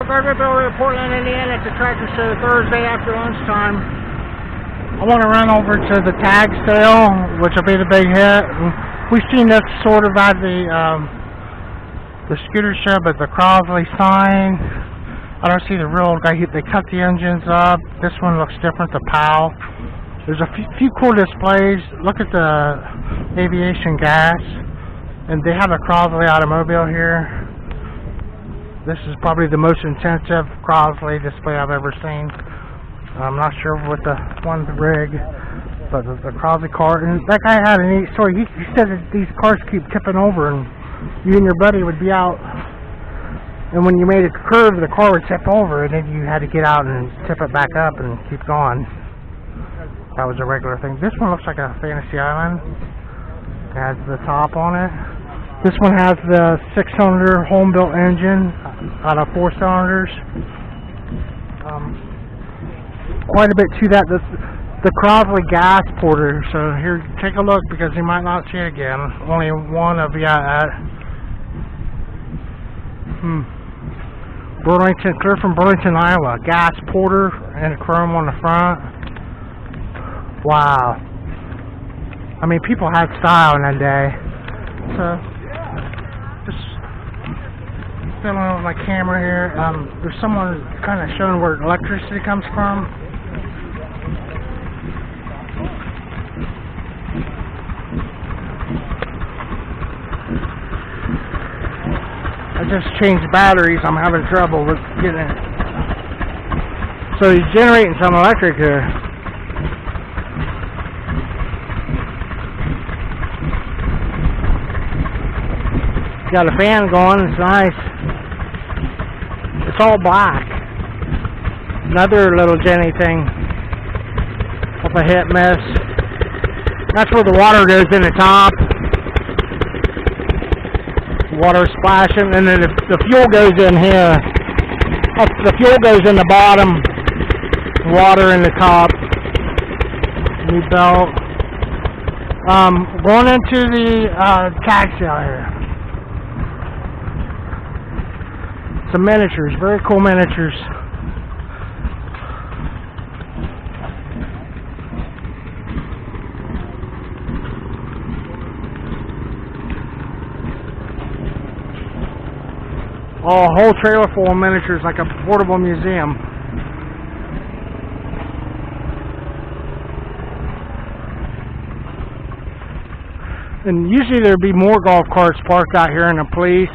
Burgerville in Portland, Indiana. It's a tractor show Thursday after lunchtime. I want to run over to the tag sale, which will be the big hit. We've seen this sort of at the scooter show, but the Crosley sign, I don't see the real guy. They cut the engines up. This one looks different, the POW. There's a few cool displays. Look at the aviation gas, and they have a Crosley automobile here. This is probably the most intensive Crosley display I've ever seen. I'm not sure with the one rig, but the Crosley car. And that guy had a neat story. He said that these cars keep tipping over, and you and your buddy would be out, and when you made a curve, the car would tip over, and then you had to get out and tip it back up and keep going. That was a regular thing. This one looks like a Fantasy Island. It has the top on it. This one has the 6-cylinder home-built engine out of 4 cylinders. Quite a bit to that. The Crosley gas porter. So here, take a look because you might not see it again. Only one of Burlington, clear from Burlington, Iowa. Gas porter and chrome on the front. Wow. I mean, people had style in that day. So, just filming with my camera here. There's someone kind of showing where electricity comes from. I just changed batteries. I'm having trouble with getting it. So he's generating some electric here. Got a fan going, it's nice. It's all black. Another little Jenny thing. Up a hit miss. That's where the water goes in the top. Water splashing, and then the fuel goes in here. The fuel goes in the bottom. Water in the top. New belt. Going into the tag sale here. Some miniatures, very cool miniatures. Oh, a whole trailer full of miniatures, like a portable museum. And usually there'd be more golf carts parked out here, and the police.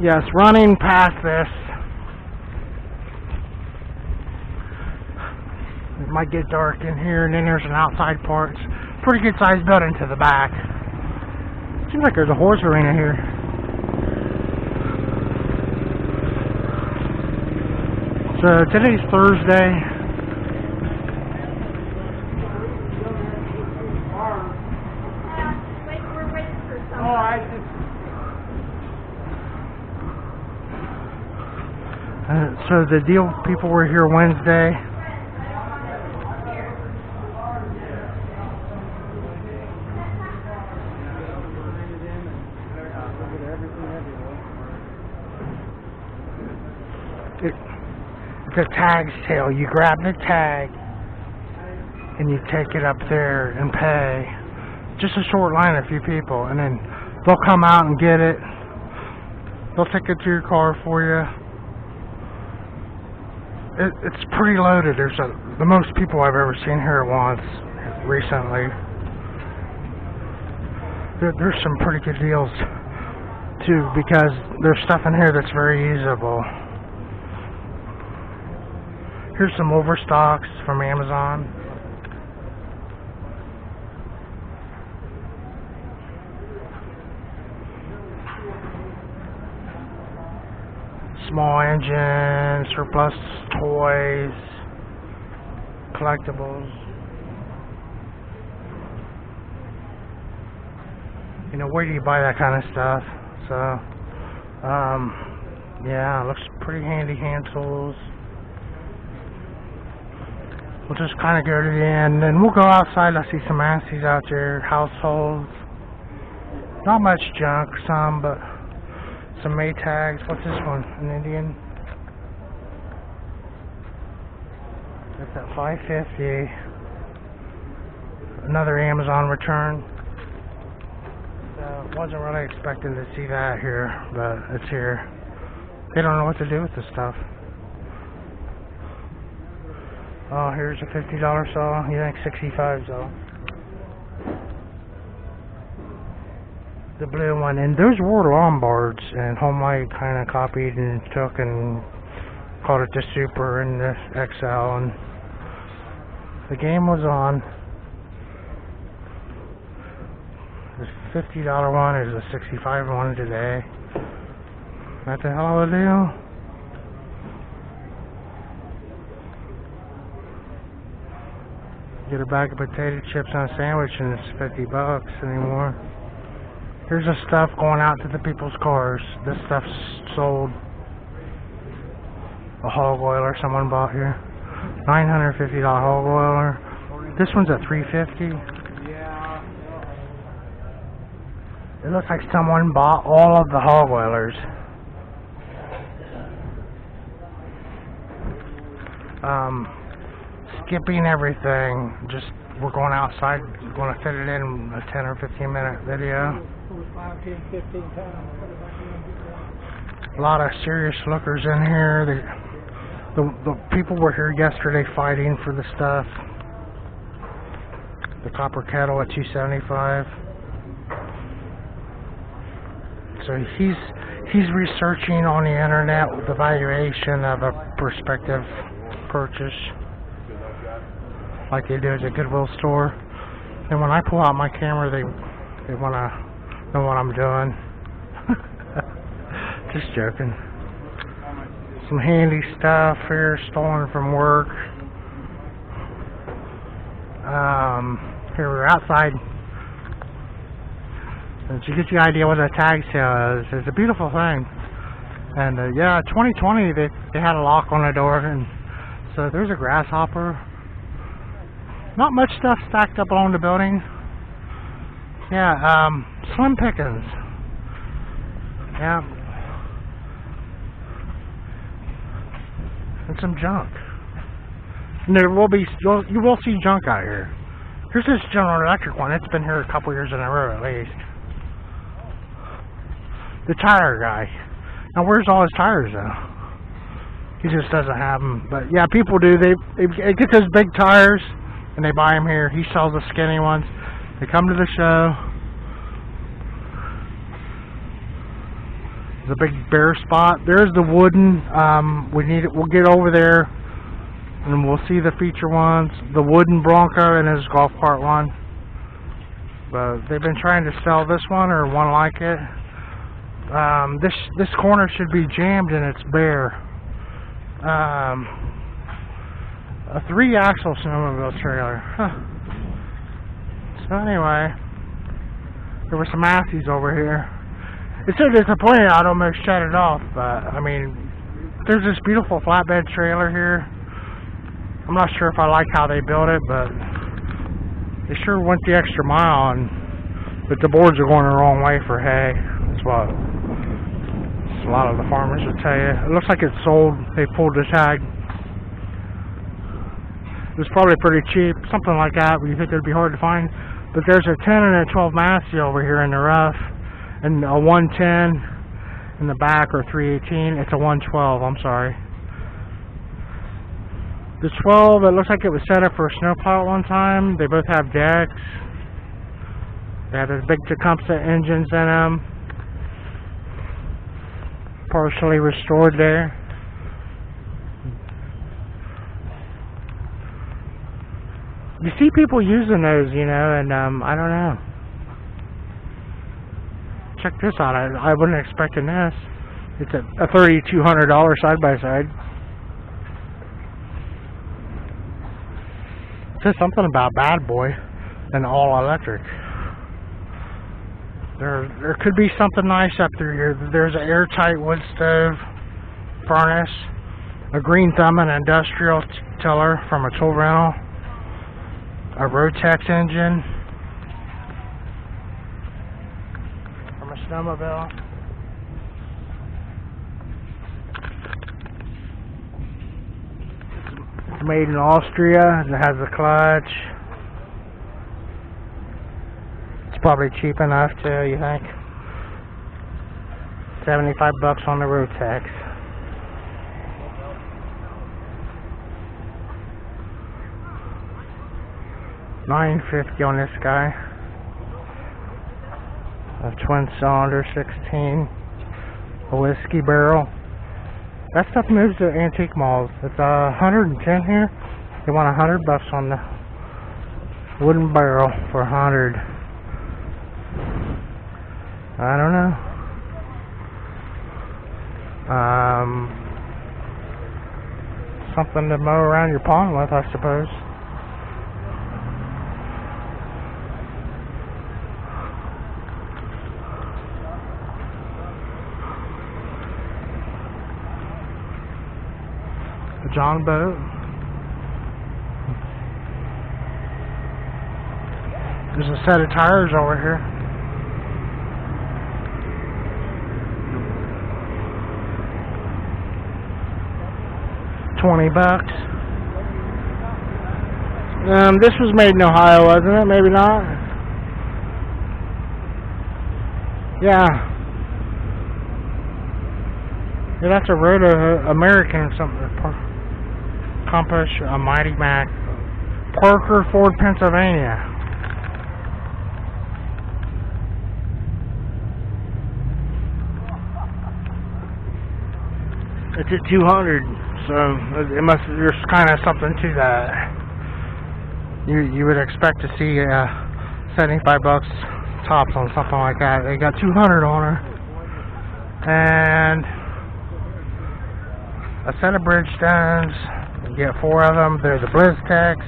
Yes, running past this. It might get dark in here, and then there's an outside part. Pretty good sized building to the back. Seems like there's a horse arena here. So today's Thursday. So the deal people were here Wednesday. It's a tag sale. You grab the tag and you take it up there and pay. Just a short line, a few people, and then they'll come out and get it. They'll take it to your car for you. It's pretty loaded. There's the most people I've ever seen here at once recently. There's some pretty good deals too, because there's stuff in here that's very usable. Here's some overstocks from Amazon. Small engine, surplus toys, collectibles. You know, where do you buy that kind of stuff? So, yeah, it looks pretty handy, hand tools. We'll just kind of go to the end, and we'll go outside. I see some Massey's out there, households. Not much junk, some, but some Maytags. What's this one? An Indian? That's at $5.50. Another Amazon return. Wasn't really expecting to see that here, but it's here. They don't know what to do with this stuff. Oh, here's a $50 saw. You think 65 saw? The blue one, and those were Lombards, and Homelight kind of copied and took and called it the Super and the XL, and the game was on. The $50 one is a $65 one today. That's a hell of a deal. Get a bag of potato chips on a sandwich and it's $50 anymore. Here's the stuff going out to the people's cars. This stuff's sold. A hog oiler someone bought here. $950 hog oiler. This one's at $350. It looks like someone bought all of the hog oilers. Skipping everything. Just we're going outside. We're going to fit it in a 10 or 15 minute video. 5, 10, 15 times. A lot of serious lookers in here. The people were here yesterday fighting for the stuff. The copper kettle at $275. So he's researching on the internet the valuation of a prospective purchase, like they do at a Goodwill store. And when I pull out my camera, they want to know what I'm doing. Just joking. Some handy stuff here, stolen from work. Here we're outside. And to get you an idea what a tag sale is, it's a beautiful thing. And yeah, 2020 they had a lock on the door, and so there's a grasshopper. Not much stuff stacked up along the building. Yeah, slim pickings. Yeah. And some junk. And there will be, you will see junk out here. Here's this General Electric one. It's been here a couple years in a row at least. The tire guy. Now where's all his tires though? He just doesn't have them. But yeah, people do. They get those big tires and they buy them here. He sells the skinny ones. They come to the show. There's a big bare spot. There's the wooden. We'll get over there and we'll see the feature ones. The wooden Bronco and his golf cart one. But they've been trying to sell this one or one like it. This corner should be jammed and it's bare. A 3-axle snowmobile trailer. Huh. So anyway, there were some Massies over here. It's so disappointing I'd almost shut it off, but I mean, there's this beautiful flatbed trailer here. I'm not sure if I like how they built it, but they sure went the extra mile, but the boards are going the wrong way for hay. That's what a lot of the farmers will tell you. It looks like it's sold. They pulled the tag. It was probably pretty cheap, something like that, but you think it would be hard to find. But there's a 10 and a 12 Massey over here in the rough, and a 110 in the back, or 318. It's a 112, I'm sorry. The 12, it looks like it was set up for a snowplow at one time. They both have decks. They have those big Tecumseh engines in them. Partially restored there. You see people using those, you know, and I don't know. Check this out. I wasn't expecting this. It's a $3,200 side-by-side. It says something about Bad Boy and all electric. There could be something nice up through here. There's an airtight wood stove furnace, a Green Thumb and industrial tiller from a tool rental, a Rotex engine from a snowmobile. made in Austria. It has a clutch. It's probably cheap enough too, you think? $75 on the road tax. $9.50 on this guy. A twin cylinder 16. A whiskey barrel. That stuff moves to antique malls. It's $110 here. You want $100 on the wooden barrel for $100. I don't know. Something to mow around your pond with, I suppose. A John boat. There's a set of tires over here. $20. This was made in Ohio, wasn't it? Maybe not. Yeah. Yeah, that's a Roto American or something. Compass, a Mighty Mac. Parker, Ford, Pennsylvania. It's at 200. So it must. There's kind of something to that. You would expect to see $75 tops on something like that. They got 200 on her, and a set of bridge stones. You get 4 of them. They're the BlizzTex.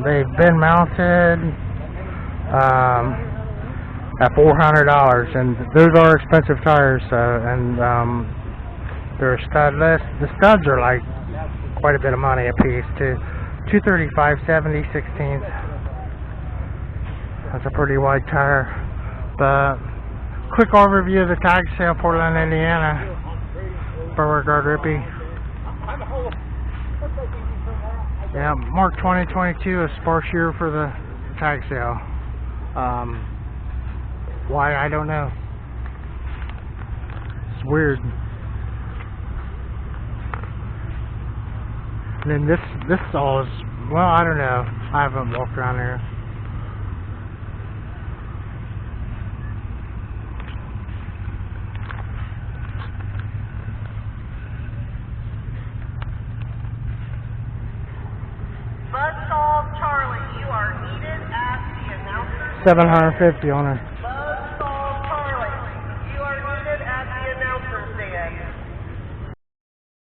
They've been mounted at $400, and those are expensive tires. They're studless. The studs are like quite a bit of money a piece too. $235.70 16. That's a pretty wide tire. But quick overview of the tag sale, Portland, Indiana. Beauregard Rippey. Yeah, March 2022, a sparse year for the tag sale. Why, I don't know. It's weird. And then this all is, well, I don't know. I haven't walked around there. Buzzsaw Charlie, you are needed at the announcer's 750 on her.